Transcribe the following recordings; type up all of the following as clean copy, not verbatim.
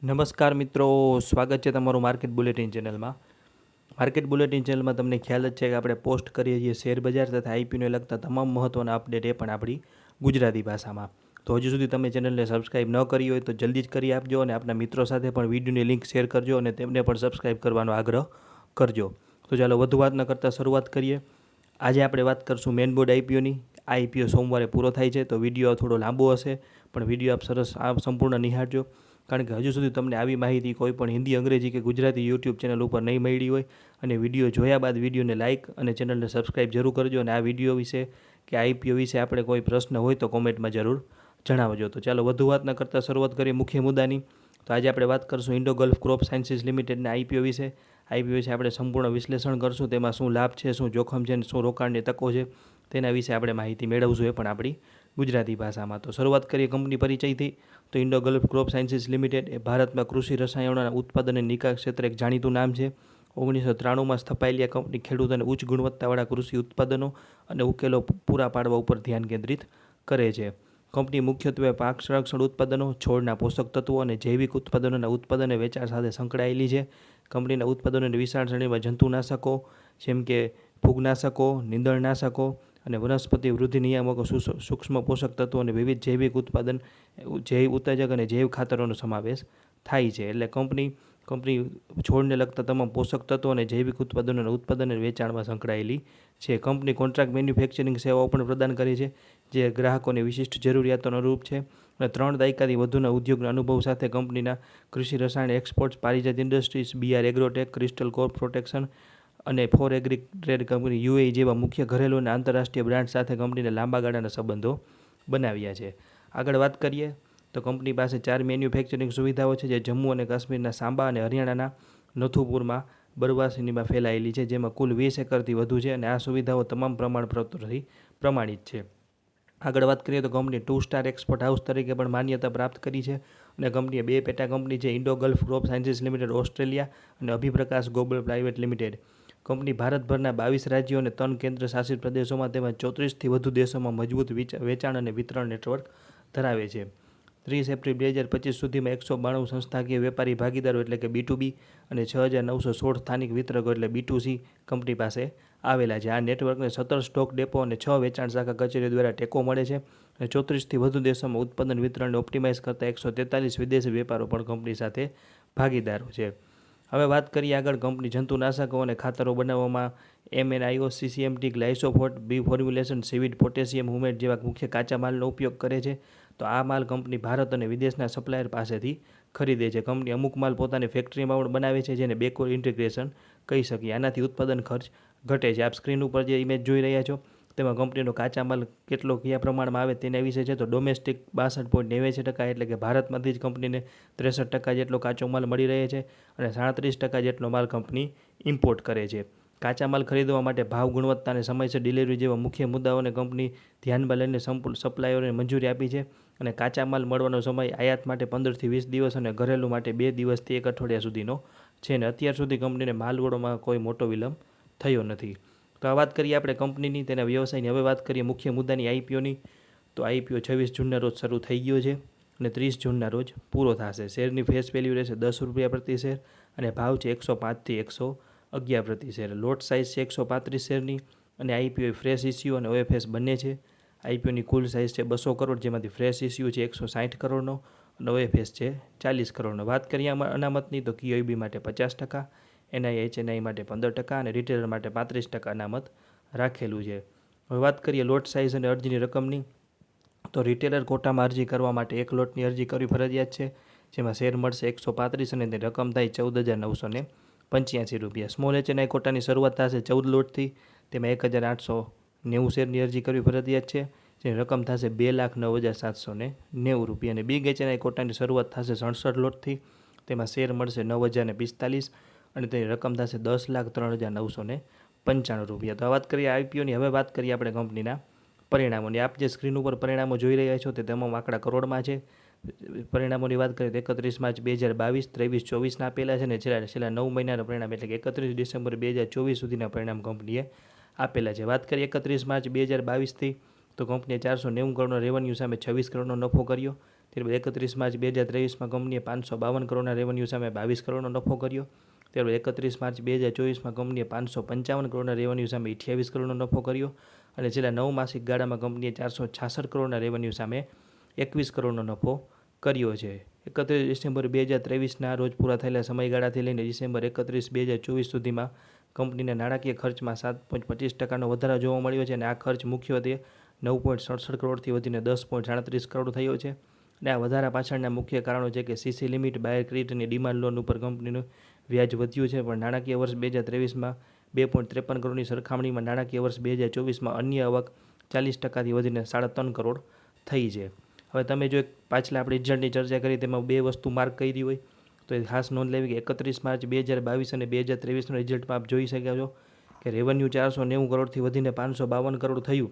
નમસ્કાર મિત્રો, સ્વાગત છે તમારું માર્કેટ બુલેટિન ચેનલમાં. માર્કેટ બુલેટિન ચેનલમાં તમને ખ્યાલ જ છે કે આપણે પોસ્ટ કરીએ છીએ શેર બજાર તથા આઈપીઓને લગતા તમામ મહત્ત્વના અપડેટ એ પણ આપણી ગુજરાતી ભાષામાં. તો હજુ સુધી તમે ચેનલને સબસ્ક્રાઈબ ન કરી હોય તો જલ્દી જ કરી આપજો અને આપણા મિત્રો સાથે પણ વિડીયોની લિંક શેર કરજો અને તેમને પણ સબસ્ક્રાઈબ કરવાનો આગ્રહ કરજો. તો ચાલો વધુ વાત ન કરતાં શરૂઆત કરીએ. આજે આપણે વાત કરશું મેઇન બોર્ડ આઈપીઓની. આઈપીઓ સોમવારે પૂરો થાય છે તો વિડીયો થોડો લાંબો હશે, પણ વિડીયો આપ સરસ સંપૂર્ણ નિહાળજો. કારણ કે હજુ સુધી તમને આવી માહિતી કોઈ પણ હિન્દી, અંગ્રેજી કે ગુજરાતી યુટ્યુબ ચેનલ ઉપર નહીં મળી હોય. અને વિડીયો જોયા બાદ વિડીયોને લાઇક અને ચેનલને સબસ્ક્રાઈબ જરૂર કરજો. અને આ વિડીયો વિશે કે આઈપીઓ વિશે આપણે કોઈ પ્રશ્ન હોય તો કોમેન્ટમાં જરૂર જણાવજો. તો ચાલો વધુ વાત ન કરતાં શરૂઆત કરીએ મુખ્ય મુદ્દાની. તો આજે આપણે વાત કરશું ઇન્ડો ગલ્ફ ક્રોપ સાયન્સીસ લિમિટેડના આઈપીઓ વિશે. આઈપીઓ વિશે આપણે સંપૂર્ણ વિશ્લેષણ કરશું. તેમાં શું લાભ છે, શું જોખમ છે અને શું રોકાણની તકો છે, તેના વિશે આપણે માહિતી મેળવશું, એ પણ આપણી ગુજરાતી ભાષામાં. તો શરૂઆત કરીએ કંપની પરિચયથી. તો Indo Gulf Crop Sciences Limited એ ભારતમાં કૃષિ રસાયણોના ઉત્પાદન અને નિકાસ ક્ષેત્રે એક જાણીતું નામ છે. 1993માં સ્થપાયેલી આ કંપની ખેડૂતોને ઉચ્ચ ગુણવત્તાવાળા કૃષિ ઉત્પાદનો અને ઉકેલો પૂરા પાડવા ઉપર ધ્યાન કેન્દ્રિત કરે છે. કંપની મુખ્યત્વે પાક સંરક્ષણ ઉત્પાદનો, છોડના પોષક તત્વો અને જૈવિક ઉત્પાદનોના ઉત્પાદન અને વેચાણ સાથે સંકળાયેલી છે. કંપનીના ઉત્પાદનોની વિશાળ શ્રેણીમાં જંતુનાશકો જેમ કે ફૂગનાશકો, નીંદણનાશકો અને વનસ્પતિ વૃદ્ધિ નિયામકો, સૂક્ષ્મ પોષક તત્વો અને વિવિધ જૈવિક ઉત્પાદન, જૈવ ઉત્તેજક અને જૈવ ખાતરોનો સમાવેશ થાય છે. એટલે કંપની છોડને લગતા તમામ પોષક તત્વો અને જૈવિક ઉત્પાદનોના ઉત્પાદન અને વેચાણમાં સંકળાયેલી છે. કંપની કોન્ટ્રાક્ટ મેન્યુફેક્ચરિંગ સેવાઓ પણ પ્રદાન કરે છે, જે ગ્રાહકોની વિશિષ્ટ જરૂરિયાતોનો અનુરૂપ છે. અને 3 દાયકાથી વધુના ઉદ્યોગના અનુભવ સાથે કંપનીના કૃષિ રસાયણ exports, Parijat Industries, BR Agrotech, Crystal Corp Protection અને For Agri Trade company UAE જેવા મુખ્ય ઘરેલું અને આંતરરાષ્ટ્રીય બ્રાન્ડ સાથે કંપનીને લાંબા ગાળાના સંબંધો બનાવ્યા છે. આગળ વાત કરીએ તો કંપની પાસે 4 મેન્યુફેક્ચરિંગ સુવિધાઓ છે, જે જમ્મુ અને કાશ્મીરના સાંબા અને હરિયાણાના નથુપુરમાં બરવાસીનીમાં ફેલાયેલી છે, જેમાં કુલ 20 એકરથી વધુ છે. અને આ સુવિધાઓ તમામ પ્રમાણપત્રોથી પ્રમાણિત છે. આગળ વાત કરીએ તો કંપની 2 સ્ટાર એક્સપોર્ટ હાઉસ તરીકે પણ માન્યતા પ્રાપ્ત કરી છે. અને કંપનીએ 2 પેટા કંપની છે, Indo Gulf Crop Sciences limited Australia અને અભિપ્રકાશ ગ્લોબલ પ્રાઇવેટ લિમિટેડ. કંપની ભારતભરના 22 રાજ્યો અને 3 કેન્દ્ર શાસિત પ્રદેશોમાં તેમજ 34થી વધુ દેશોમાં મજબૂત વેચાણ અને વિતરણ નેટવર્ક ધરાવે છે. 30 એપ્રિલ 2025 સુધીમાં 192 સંસ્થાકીય વેપારી ભાગીદારો એટલે કે B2B અને 6,916 સ્થાનિક વિતરકો એટલે B2C કંપની પાસે આવેલા છે. આ નેટવર્કને 17 સ્ટોક ડેપો અને 6 વેચાણ શાખા કચેરીઓ દ્વારા ટેકો મળે છે. અને 34થી વધુ દેશોમાં ઉત્પાદન વિતરણને ઓપ્ટિમાઇઝ કરતા 143 વિદેશી વેપારો પણ કંપની સાથે ભાગીદારો છે. હવે વાત કરીએ આગળ કંપની જંતુનાશકો અને ખાતરો બનાવવામાં MNIO, CCMT, ગ્લાયસોફોટ, બી ફોર્મ્યુલેશન, સીવીડ, પોટેશિયમ હુમેટ જેવા મુખ્ય કાચા માલનો ઉપયોગ કરે છે. તો આ માલ કંપની ભારત અને વિદેશના સપ્લાયર પાસેથી ખરીદે છે. કંપની અમુક માલ પોતાની ફેક્ટરીમાં પણ બનાવે છે, જેને બેકવર્ડ ઇન્ટિગ્રેશન કહી શકીએ. આનાથી ઉત્પાદન ખર્ચ ઘટે છે. આપ સ્ક્રીન ઉપર જે ઇમેજ જોઈ રહ્યા છો તેમાં કંપનીનો કાચા માલ કયા પ્રમાણમાં આવે તેના વિશે છે. તો ડોમેસ્ટિક 62.89% એટલે કે ભારતમાંથી જ કંપનીને 63% જેટલો કાચો માલ મળી રહે છે. અને 37% જેટલો માલ કંપની ઇમ્પોર્ટ કરે છે. કાચા માલ ખરીદવા માટે ભાવ, ગુણવત્તા અને સમયસર ડિલિવરી જેવા મુખ્ય મુદ્દાઓને કંપની ધ્યાનમાં લઈને સપ્લાયરોને મંજૂરી આપી છે. અને કાચા માલ મળવાનો સમય આયાત માટે 15થી 20 દિવસ અને ઘરેલું માટે 2 દિવસથી 1 અઠવાડિયા સુધીનો છે. અને અત્યાર સુધી કંપનીને માલવડોમાં કોઈ મોટો વિલંબ થયો નથી. તો આ વાત કરીએ આપણે કંપનીની, તેના વ્યવસાયની. હવે વાત કરીએ મુખ્ય મુદ્દાની આઈપીઓની. તો આઈપીઓ 26 જૂનના રોજ શરૂ થઈ ગયો છે અને 30 જૂનના રોજ પૂરો થશે. શેરની ફેસ વેલ્યુ રહેશે ₹10 પ્રતિ શેર અને ભાવ છે 105થી 111 પ્રતિ શેર. લોટ સાઇઝ છે 135 શેરની અને આઈપીઓ ફ્રેશ ઇસ્યુ અને ઓએફએસ બંને છે. આઈપીઓની કુલ સાઇઝ છે 200 કરોડ, જેમાંથી ફ્રેશ ઇસ્યુ છે 160 કરોડનો અને ઓએફએસ છે 40 કરોડનો. વાત કરીએ અનામતની તો QIB માટે 50%, NIHNI માટે 15% અને રિટેલર માટે 35% અનામત રાખેલું છે. હવે વાત કરીએ લોટ સાઇઝ અને અરજીની રકમની. તો રિટેલર કોટામાં અરજી કરવા માટે 1 લોટની અરજી કરવી ફરજિયાત છે, જેમાં શેર મળશે 135 અને તેની રકમ થાય ₹14,985. સ્મોલ HNI કોટાની શરૂઆત થશે 14 લોટથી, તેમાં 1,890 શેરની અરજી કરવી ફરજિયાત છે, જેની રકમ થશે ₹2,09,790. અને બિગ HNI કોટાની શરૂઆત થશે 67 લોટથી, તેમાં શેર મળશે 9,045 અને તેની રકમ થશે ₹10,03,995. તો આ વાત કરીએ આઈપીઓની. હવે વાત કરીએ આપણે કંપનીના પરિણામોની. આપ જે સ્ક્રીન ઉપર પરિણામો જોઈ રહ્યા છો તે તમામ આંકડા કરોડમાં છે. પરિણામોની વાત કરીએ તો 31 માર્ચ 2022, 23-24ના આપેલા છે અને છેલ્લા 9 મહિનાના પરિણામ એટલે કે 31 ડિસેમ્બર 2024 સુધીના પરિણામ કંપનીએ આપેલા છે. વાત કરીએ 31 માર્ચ 2022થી તો કંપનીએ 490 કરોડનો રેવન્યુ સામે 26 કરોડનો નફો કર્યો, ત્યારબાદ 31 માર્ચ 2023માં કંપનીએ 552 કરોડના રેવન્યુ સામે 22 કરોડનો નફો કર્યો. ત્યારબાદ 31 માર્ચ 2024માં કંપનીએ 555 કરોડના રેવન્યુ સામે 28 કરોડનો નફો કર્યો અને છેલ્લા 9 માસિક ગાળામાં કંપનીએ 466 કરોડના રેવન્યુ સામે 21 કરોડનો નફો કર્યો છે. 31 ડિસેમ્બર 2023ના રોજ પૂરા થયેલા સમયગાળાથી લઈને ડિસેમ્બર 31, 2024 સુધીમાં કંપનીના નાણાકીય ખર્ચમાં 7.25% વધારો જોવા મળ્યો છે અને આ ખર્ચ મુખ્યત્વે 9.67 કરોડથી વધીને 10.37 કરોડ થયો છે. અને આ વધારા પાછળના મુખ્ય કારણો છે કે સીસી લિમિટ, બાયર ક્રેડિટ અને ડિમાન્ડ લોન ઉપર કંપનીનું વ્યાજ વધ્યું છે, પણ નાણાકીય વર્ષ 2023માં 2.53 કરોડની સરખામણીમાં નાણાકીય વર્ષ 2024માં અન્ય આવક 40%થી વધીને 3.5 કરોડ થઈ છે. હવે તમે જો પાછલા આપણે રિઝલ્ટની ચર્ચા કરી તેમાં બે વસ્તુ માર્ક કરી હોય તો એ ખાસ નોંધ લેવી કે 31 માર્ચ 2022 અને 2023ના રિઝલ્ટમાં આપ જોઈ શક્યા છો કે રેવન્યુ 490 કરોડથી વધીને 552 કરોડ થયું,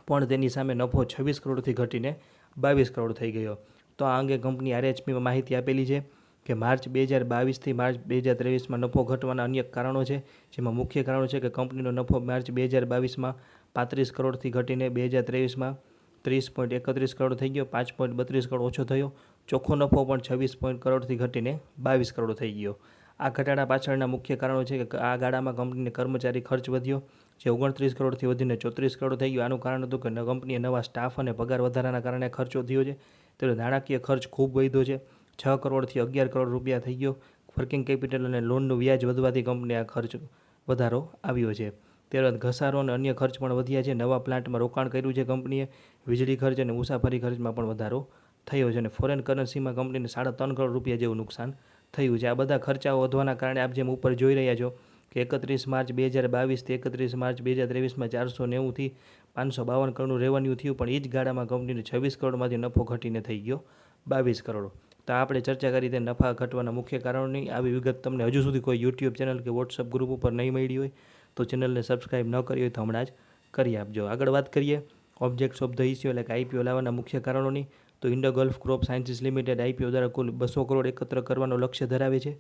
પણ તેની સામે નફો 26 કરોડથી ઘટીને 22 કરોડ થઈ ગયો. તો આ અંગે કંપની આરએચપીમાં માહિતી આપેલી છે કે માર્ચ 2022થી માર્ચ 2023માં નફો ઘટવાના અન્ય કારણો છે, જેમાં મુખ્ય કારણો છે કે કંપનીનો નફો માર્ચ 2022માં 35 કરોડથી ઘટીને 2023માં 30.31 કરોડ થઈ ગયો, 5.32 કરોડ ઓછો થયો. ચોખ્ખો નફો પણ 26 કરોડથી ઘટીને 22 કરોડ થઈ ગયો. આ ઘટાડા પાછળના મુખ્ય કારણો છે કે આ ગાળામાં કંપનીને કર્મચારી ખર્ચ વધ્યો, જે 29 કરોડથી વધીને 34 કરોડ થઈ ગયો. આનું કારણ હતું કે કંપનીએ નવા સ્ટાફ અને પગાર વધારાના કારણે ખર્ચો થયો છે. તો નાણાકીય ખર્ચ ખૂબ વધ્યો છે, 6 કરોડથી 11 કરોડ રૂપિયા થઈ ગયો. વર્કિંગ કેપિટલ અને લોનનું વ્યાજ વધવાથી કંપની આ ખર્ચ વધારો આવ્યો છે. ત્યારબાદ ઘસારો અને અન્ય ખર્ચ પણ વધ્યા છે. નવા પ્લાન્ટમાં રોકાણ કર્યું છે કંપનીએ, વીજળી ખર્ચ અને મુસાફરી ખર્ચમાં પણ વધારો થયો છે અને ફોરેન કરન્સીમાં કંપનીને 3.5 કરોડ રૂપિયા જેવું નુકસાન થયું છે. આ બધા ખર્ચાઓ વધવાના કારણે આપ જેમ ઉપર જોઈ રહ્યા છો કે 31 માર્ચ 2022થી 31 માર્ચ 2023માં 490થી 552 કરોડનું રેવન્યુ થયું, પણ એ જ ગાળામાં કંપનીને 26 કરોડમાંથી નફો ઘટીને થઈ ગયો 22 કરોડ. તો આપણે ચર્ચા કરી તે નફા ઘટવાના મુખ્ય કારણોની. આવી વિગત તમને હજુ સુધી કોઈ યુટ્યુબ ચેનલ કે વોટ્સઅપ ગ્રુપ ઉપર નહીં મળી હોય તો ચેનલને સબસ્ક્રાઈબ ન કરી હોય તો હમણાં જ કરી આપજો. આગળ વાત કરીએ ઓબ્જેક્ટ્સ ઓફ ધ ઇસ્યુ એટલે કે આઈપીઓ લાવવાના મુખ્ય કારણોની. તો Indo Gulf Crop Sciences limited IPO દ્વારા કુલ 200 કરોડ એકત્ર કરવાનો લક્ષ્ય ધરાવે છે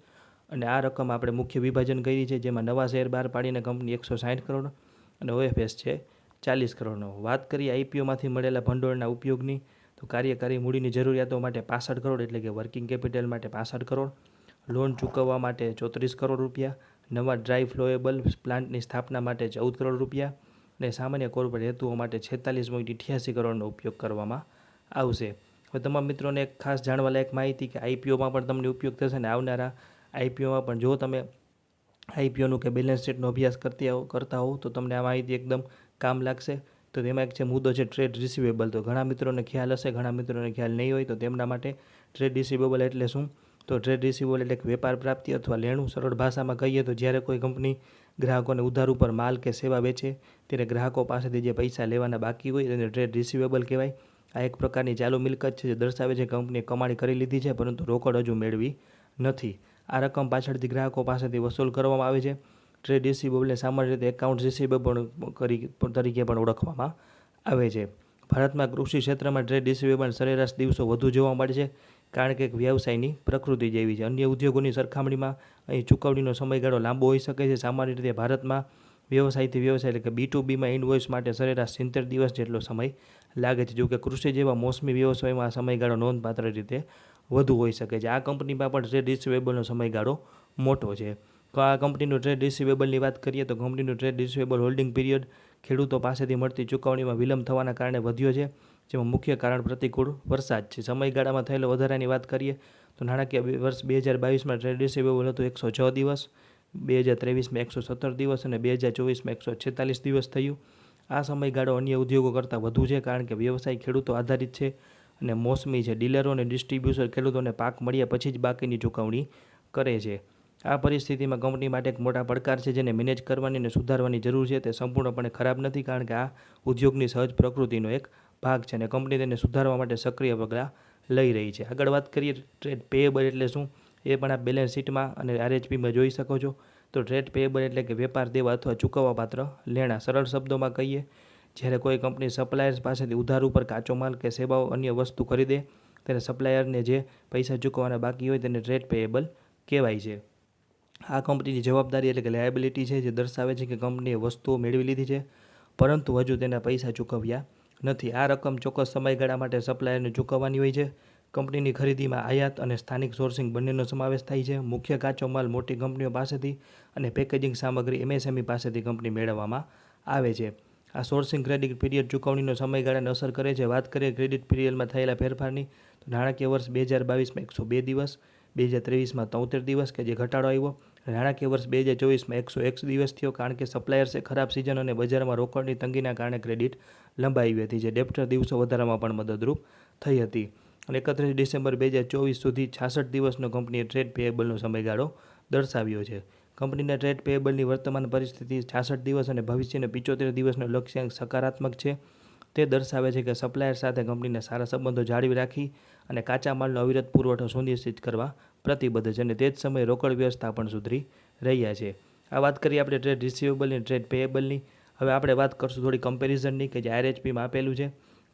અને આ રકમ આપણે મુખ્ય વિભાજન કરી છે, જેમાં નવા શેર બહાર પાડીને કંપની 160 કરોડ અને ઓએફએસ છે 40 કરોડનો. વાત કરીએ આઈપીઓમાંથી મળેલા ભંડોળના ઉપયોગની તો કાર્યકારી મૂડીની જરૂરિયાતો માટે 65 કરોડ એટલે કે વર્કિંગ કેપિટલ માટે 65 કરોડ, લોન ચૂકવવા માટે 34 કરોડ રૂપિયા, નવા ડ્રાય ફ્લોએબલ પ્લાન્ટની સ્થાપના માટે 14 કરોડ રૂપિયા અને સામાન્ય કોર્પોરેટ હેતુઓ માટે 46.88 કરોડનો ઉપયોગ કરવામાં આવશે. હવે તમામ મિત્રોને એક ખાસ જાણવા લાયક માહિતી કે આઈપીઓમાં પણ તમને ઉપયોગ થશે ને આવનારા આઈપીઓમાં પણ જો તમે આઈપીઓનું કે બેલેન્સ શીટનો અભ્યાસ કરતા હોવ તો તમને આ માહિતી એકદમ કામ લાગશે. તો તેમાં એક છે મુદ્દો છે ટ્રેડ રિસીવેબલ. તો ઘણા મિત્રોને ખ્યાલ હશે, ઘણા મિત્રોને ખ્યાલ નહીં હોય તો તેમના માટે ટ્રેડ રિસીવેબલ એટલે શું? તો ટ્રેડ રિસીવેબલ એટલે વેપાર પ્રાપ્તિ અથવા લેણું. સરળ ભાષામાં કહીએ તો જ્યારે કોઈ કંપની ગ્રાહકોને ઉધાર ઉપર માલ કે સેવા વેચે ત્યારે ગ્રાહકો પાસેથી જે પૈસા લેવાના બાકી હોય તેને ટ્રેડ રિસીવેબલ કહેવાય. આ એક પ્રકારની ચાલુ મિલકત છે જે દર્શાવે છે કે કંપનીએ કમાણી કરી લીધી છે પરંતુ રોકડ હજુ મેળવી નથી. આ રકમ પાછળથી ગ્રાહકો પાસેથી વસૂલ કરવામાં આવે છે. ટ્રેડ રિસીવેબલને સામાન્ય રીતે એકાઉન્ટ રિસીવેબલ તરીકે પણ ઓળખવામાં આવે છે. ભારતમાં કૃષિ ક્ષેત્રમાં ટ્રેડ રિસીવેબલ સરેરાશ દિવસો વધુ જોવા મળે છે કારણ કે વ્યવસાયની પ્રકૃતિ જેવી છે. અન્ય ઉદ્યોગોની સરખામણીમાં અહીં ચૂકવણીનો સમયગાળો લાંબો હોઈ શકે છે. સામાન્ય રીતે ભારતમાં વ્યવસાયથી વ્યવસાય એટલે કે B2Bમાં ઇનવોઇસ માટે સરેરાશ 70 દિવસ જેટલો સમય લાગે છે. જો કે કૃષિ જેવા મોસમી વ્યવસાયમાં આ સમયગાળો નોંધપાત્ર રીતે વધુ હોઈ શકે છે. આ કંપનીમાં પણ ટ્રેડ રિસીવેબલનો સમયગાળો મોટો છે. તો આ કંપનીનું ટ્રેડ રિસીવેબલની વાત કરીએ તો કંપનીનું ટ્રેડ રિસીવેબલ હોલ્ડિંગ પીરિયડ ખેડૂતો પાસેથી મળતી ચૂકવણીમાં વિલંબ થવાના કારણે વધ્યો છે, જેમાં મુખ્ય કારણ પ્રતિકૂળ વરસાદ છે. સમયગાળામાં થયેલો વધારાની વાત કરીએ તો નાણાકીય વર્ષ 2022માં ટ્રેડ રિસીવેબલ હતું 106 દિવસ, 2023માં 117 દિવસ અને 2024માં 146 દિવસ થયું. આ સમયગાળો અન્ય ઉદ્યોગો કરતાં વધુ છે કારણ કે વ્યવસાય ખેડૂતો આધારિત છે અને મોસમી છે. ડીલરો અને ડિસ્ટ્રીબ્યુટર ખેડૂતોને પાક મળ્યા પછી જ બાકીની ચૂકવણી કરે છે. આ પરિસ્થિતિમાં કંપની માટે એક મોટા પડકાર છે જેને મેનેજ કરવાની અને સુધારવાની જરૂર છે. તે સંપૂર્ણપણે ખરાબ નથી કારણ કે આ ઉદ્યોગની સહજ પ્રકૃતિનો એક ભાગ છે અને કંપની તેને સુધારવા માટે સક્રિય પગલાં લઈ રહી છે. આગળ વાત કરીએ ટ્રેડ પેયેબલ એટલે શું, એ પણ આપ બેલેન્સ શીટમાં અને આરએચપીમાં જોઈ શકો છો. તો ટ્રેડ પેયેબલ એટલે કે વેપાર દેવા અથવા ચૂકવવાપાત્ર લેણા. સરળ શબ્દોમાં કહીએ, જ્યારે કોઈ કંપની સપ્લાયર્સ પાસેથી ઉધાર ઉપર કાચો માલ કે સેવાઓ અન્ય વસ્તુ ખરીદે ત્યારે સપ્લાયરને જે પૈસા ચૂકવવાના બાકી હોય તેને ટ્રેડ પેયેબલ કહેવાય છે. આ કંપનીની જવાબદારી એટલે કે લાયબિલિટી છે જે દર્શાવે છે કે કંપનીએ વસ્તુઓ મેળવી લીધી છે પરંતુ હજુ તેના પૈસા ચૂકવ્યા નથી. આ રકમ ચોક્કસ સમયગાળા માટે સપ્લાયરને ચૂકવવાની હોય છે. કંપનીની ખરીદીમાં આયાત અને સ્થાનિક સોર્સિંગ બંનેનો સમાવેશ થાય છે. મુખ્ય કાચો માલ મોટી કંપનીઓ પાસેથી અને પેકેજિંગ સામગ્રી MSME પાસેથી કંપની મેળવવામાં આવે છે. આ સોર્સિંગ ક્રેડિટ પીરિયડ ચૂકવણીનો સમયગાળાને અસર કરે છે. વાત કરીએ ક્રેડિટ પીરિયડમાં થયેલા ફેરફારની, તો નાણાકીય વર્ષ 2022માં 102 દિવસ, 2023માં 73 દિવસ કે જે ઘટાડો આવ્યો. નાણાકીય વર્ષ 2024માં 101 દિવસ થયો, કારણ કે સપ્લાયર્સે ખરાબ સિઝન અને બજારમાં રોકડની તંગીના કારણે ક્રેડિટ લંબાવી હતી, જે ડેપ્ટર દિવસો વધારવામાં પણ મદદરૂપ થઈ હતી. અને 31 ડિસેમ્બર 2024 સુધી 66 દિવસનો કંપનીએ ટ્રેડ પેયેબલનો સમયગાળો દર્શાવ્યો છે. કંપનીના ટ્રેડ પેયેબલની વર્તમાન પરિસ્થિતિ 66 દિવસ અને ભવિષ્યના 75 દિવસનો લક્ષ્યાંક સકારાત્મક છે. તે દર્શાવે છે કે સપ્લાયર સાથે કંપનીને સારા સંબંધો જાળવી રાખી અને કાચા માલનો અવિરત પુરવઠો સુનિશ્ચિત કરવા પ્રતિબદ્ધ છે, અને તે જ સમયે રોકડ વ્યવસ્થા પણ સુધરી રહ્યા છે. આ વાત કરીએ આપણે ટ્રેડ રિસીવેબલની, ટ્રેડ પેયેબલની. હવે આપણે વાત કરશું થોડી કમ્પેરિઝનની, કે જે RHPમાં આપેલું છે.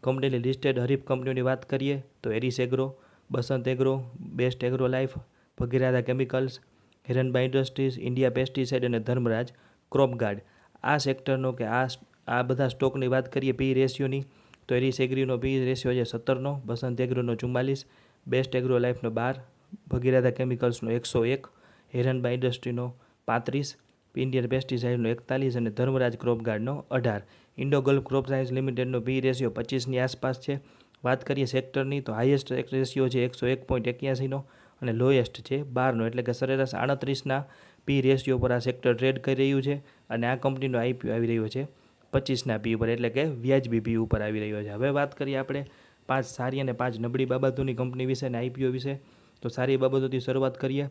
કંપનીની લિસ્ટેડ હરીફ કંપનીઓની વાત કરીએ તો Aries Agro, Basant Agro, Best Agro Life, Bhagiratha Chemicals, Hiranbhai Industries, India Pesticide અને ધર્મરાજ ક્રોપગાર્ડ. આ સેક્ટરનો કે આ બધા સ્ટોકની વાત કરીએ પી રેશિયોની, તો એરિસ એગ્રીનો પી રેશિયો છે 17નો, બસંત એગ્રોનો 44, બેસ્ટ એગ્રો લાઈફનો 12, ભગીરથા કેમિકલ્સનો 101, હિરણભાઈ ઇન્ડસ્ટ્રીનો 35, ઇન્ડિયન પેસ્ટિસાઇડનો 41 અને ધર્મરાજ ક્રોપગાર્ડનો 18. ઇન્ડો ગલ્ફ ક્રોપ સાયન્સ લિમિટેડનો પી રેશિયો 25ની આસપાસ છે. વાત કરીએ સેક્ટરની, તો હાઈએસ્ટ રેશિયો છે 101.81નો અને લોએસ્ટ છે 12નો, એટલે કે સરેરાશ 38ના પી રેશિયો પર આ સેક્ટર ટ્રેડ કરી રહ્યું છે. અને આ કંપનીનો IPO આવી રહ્યો છે 25ના પી ઉપર, એટલે કે વ્યાજબી પી ઉપર આવી રહ્યો છે. હવે વાત કરીએ આપણે 5 સારી અને 5 નબળી બાબતોની કંપની વિશે અને IPO વિશે. તો સારી બાબતોથી શરૂઆત કરીએ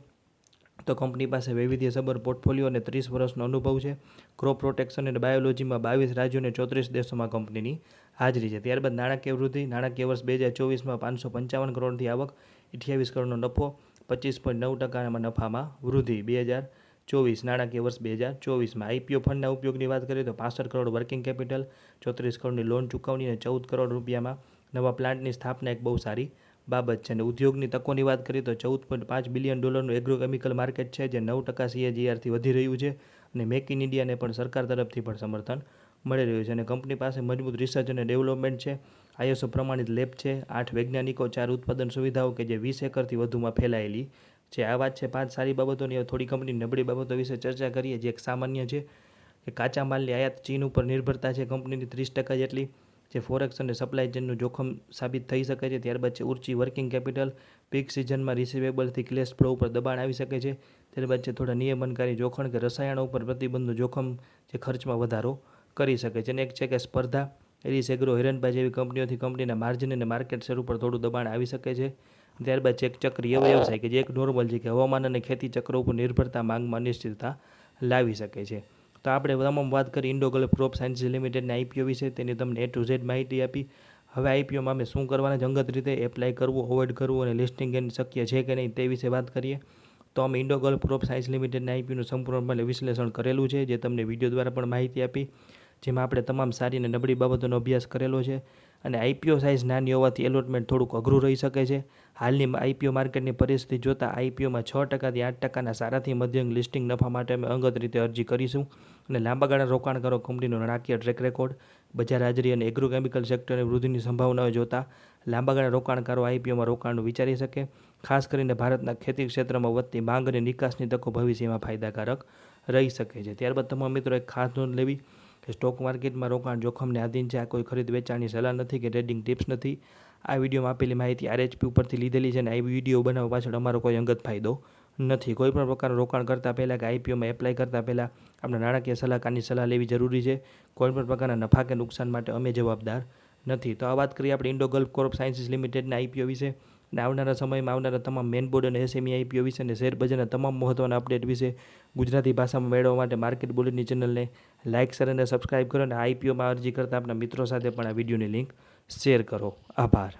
તો કંપની પાસે વૈવિધ્યસભર પોર્ટફોલિયો અને 30 વર્ષનો અનુભવ છે. ક્રોપ પ્રોટેક્શન અને બાયોલોજીમાં 22 રાજ્યો અને 34 દેશોમાં કંપનીની હાજરી છે. ત્યારબાદ નાણાકીય વૃદ્ધિ, નાણાકીય વર્ષ 2024માં 555 કરોડથી આવક, 28 કરોડનો નફો, 25.9% નફામાં વૃદ્ધિ. 2024 નાણાકીય વર્ષ 2024માં IPO ફંડના ઉપયોગની વાત કરીએ તો 65 કરોડ વર્કિંગ કેપિટલ, 34 કરોડની લોન ચૂકવણી અને 14 કરોડ રૂપિયામાં નવા પ્લાન્ટની સ્થાપના એક બહુ સારી બાબત છે. અને ઉદ્યોગની તકોની વાત કરીએ તો $14.5 બિલિયન એગ્રોકેમિકલ માર્કેટ છે, જે 9% CAGRથી વધી રહ્યું છે. અને મેક ઇન ઇન્ડિયાને પણ સરકાર તરફથી પણ સમર્થન મળી રહ્યું છે. અને કંપની પાસે મજબૂત રિસર્ચ અને ડેવલપમેન્ટ છે, ISO પ્રમાણિત લેબ છે, 8 વૈજ્ઞાનિકો, 4 ઉત્પાદન સુવિધાઓ કે જે 20 એકરથી વધુમાં ફેલાયેલી છે. આ વાત છે 5 સારી બાબતોની. હવે થોડી કંપની નબળી બાબતો વિશે ચર્ચા કરીએ, જે એક સામાન્ય છે કે કાચા માલની આયાત ચીન ઉપર નિર્ભરતા છે કંપનીની 30% જેટલી, જે ફોરેક્સ અને સપ્લાય ચેનનું જોખમ સાબિત થઈ શકે છે. ત્યારબાદ છે ઊંચી વર્કિંગ કેપિટલ, પીક સિઝનમાં રિસીવેબલથી કેશ ફ્લો ઉપર દબાણ આવી શકે છે. ત્યારબાદ છે થોડા નિયમનકારી જોખમ કે રસાયણો ઉપર પ્રતિબંધનું જોખમ, જે ખર્ચમાં વધારો કરી શકે છે. અને એક છે કે સ્પર્ધા, એરિસ એગ્રો, હિરણભાઈ જેવી કંપનીઓથી કંપનીના માર્જિન અને માર્કેટ શેર ઉપર થોડું દબાણ આવી શકે છે. ત્યારબાદ છે એક ચક્રીય વ્યવસાય, કે જે એક નોર્મલ છે, કે હવામાન અને ખેતી ચક્ર ઉપર નિર્ભરતા માંગમાં અનિશ્ચિતતા લાવી શકે છે. તો આપણે તમામ વાત કરી ઇન્ડો ગલ્ફ ક્રોપ સાયન્સીસ લિમિટેડના IPO વિશે, તેની તમને A to Z માહિતી આપી. હવે IPOમાં અમે શું કરવાના છે, અંગત રીતે એપ્લાય કરવું, અવોઇડ કરવું અને લિસ્ટિંગ શક્ય છે કે નહીં તે વિશે વાત કરીએ. તો અમે ઇન્ડો ગલ્ફ ક્રોપ સાયન્સ લિમિટેડના IPOનું સંપૂર્ણપણે વિશ્લેષણ કરેલું છે, જે તમને વિડીયો દ્વારા પણ માહિતી આપી, જેમાં આપણે તમામ સારી અને નબળી બાબતોનો અભ્યાસ કરેલો છે. અને IPO સાઇઝ નાની હોવાથી એલોટમેન્ટ થોડુંક અઘરું રહી શકે છે. હાલની IPO માર્કેટની પરિસ્થિતિ જોતાં IPOમાં 6%થી 8%ના સારાથી મધ્યમ લિસ્ટિંગ નફા માટે અમે અંગત રીતે અરજી કરીશું. અને લાંબા ગાળા રોકાણકારો કંપનીનો નાણાકીય ટ્રેક રેકોર્ડ, બજાર હાજરી અને એગ્રોકેમિકલ સેક્ટરની વૃદ્ધિની સંભાવનાઓ જોતા લાંબા ગાળા રોકાણકારો IPOમાં રોકાણનું વિચારી શકે. ખાસ કરીને ભારતના ખેતી ક્ષેત્રમાં વધતી માંગ અને નિકાસની તકો ભવિષ્યમાં ફાયદાકારક રહી શકે છે. ત્યારબાદ તમામ મિત્રો એક ખાસ નોંધ લેવી કે સ્ટોક માર્કેટમાં રોકાણ જોખમને આધીન છે. આ કોઈ ખરીદ વેચાણની સલાહ નથી કે ટ્રેડિંગ ટિપ્સ નથી. આ વિડીયોમાં આપેલી માહિતી RHP ઉપરથી લીધેલી છે, અને આ વિડીયો બનાવવા પાછળ અમારો કોઈ અંગત ફાયદો નથી. કોઈ પણ પ્રકારનું રોકાણ કરતાં પહેલાં કે IPOમાં એપ્લાય કરતાં પહેલાં આપણે નાણાકીય સલાહકારની સલાહ લેવી જરૂરી છે. કોઈ પણ પ્રકારના નફા કે નુકસાન માટે અમે જવાબદાર નથી. તો આ વાત કરીએ આપણે ઇન્ડો ગલ્ફ કોર્પ સાયન્સીસ લિમિટેડના IPO વિશે, અને આવનારા સમયમાં આવનારા તમામ મેન બોર્ડ અને SME IPO વિશે અને શેર બજારના તમામ મહત્ત્વના અપડેટ વિશે ગુજરાતી ભાષામાં મેળવવા માટે માર્કેટ બુલેટિન ચેનલને લાઇક, શેર અને સબસ્ક્રાઇબ કરો. અને IPOમાં અરજી કરતા આપણા મિત્રો સાથે પણ આ વિડીયોની લિંક શેર કરો. આભાર.